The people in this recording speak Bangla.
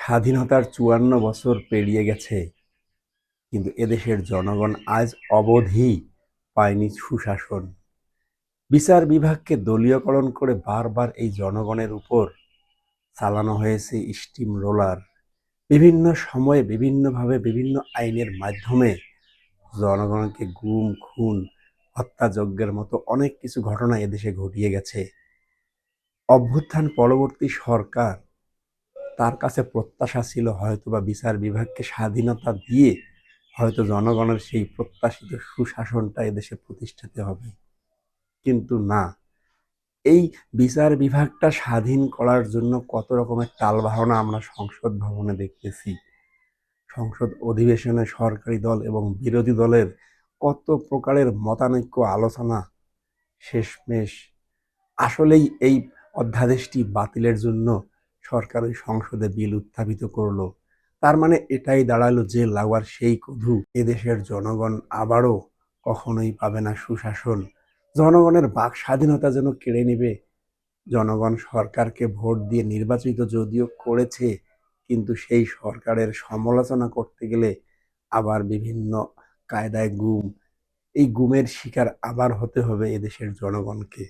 স্বাধীনতার ৫৪ বছর পেরিয়ে গেছে, কিন্তু এদেশের জনগণ আজ অবধি পায়নি সুশাসন। বিচার বিভাগকে দলীয়করণ করে বারবার এই জনগণের উপর চালানো হয়েছে স্টিম রোলার। বিভিন্ন সময়ে বিভিন্নভাবে বিভিন্ন আইনের মাধ্যমে জনগণকে গুম, খুন, হত্যাযজ্ঞের মতো অনেক কিছু ঘটনা এদেশে ঘটিয়ে গেছে। অভ্যুত্থান পরবর্তী সরকার, তার কাছে প্রত্যাশা ছিল হয়তোবা বিচার বিভাগকে স্বাধীনতা দিয়ে হয়তো জনগণের সেই প্রত্যাশিত সুশাসনটা এদেশে প্রতিষ্ঠিত হবে। কিন্তু না, এই বিচার বিভাগটা স্বাধীন করার জন্য কত রকমের টালবাহানা আমরা সংসদ ভবনে দেখতেছি। সংসদ অধিবেশনে সরকারি দল এবং বিরোধী দলের কত প্রকারের মতানৈক্য আলোচনা, শেষমেশ আসলেই এই অধ্যাদেশটি বাতিলের জন্য সরকার ওই সংসদে বিল উত্থাপিত করলো। তার মানে এটাই দাঁড়ালো যে লাউয়ার সেই কধু, এদেশের জনগণ আবারও কখনোই পাবে না সুশাসন। জনগণের বাক স্বাধীনতা যেন কেড়ে নেবে। জনগণ সরকারকে ভোট দিয়ে নির্বাচিত যদিও করেছে, কিন্তু সেই সরকারের সমালোচনা করতে গেলে আবার বিভিন্ন কায়দায় গুম, এই গুমের শিকার আবার হতে হবে এদেশের জনগণকে।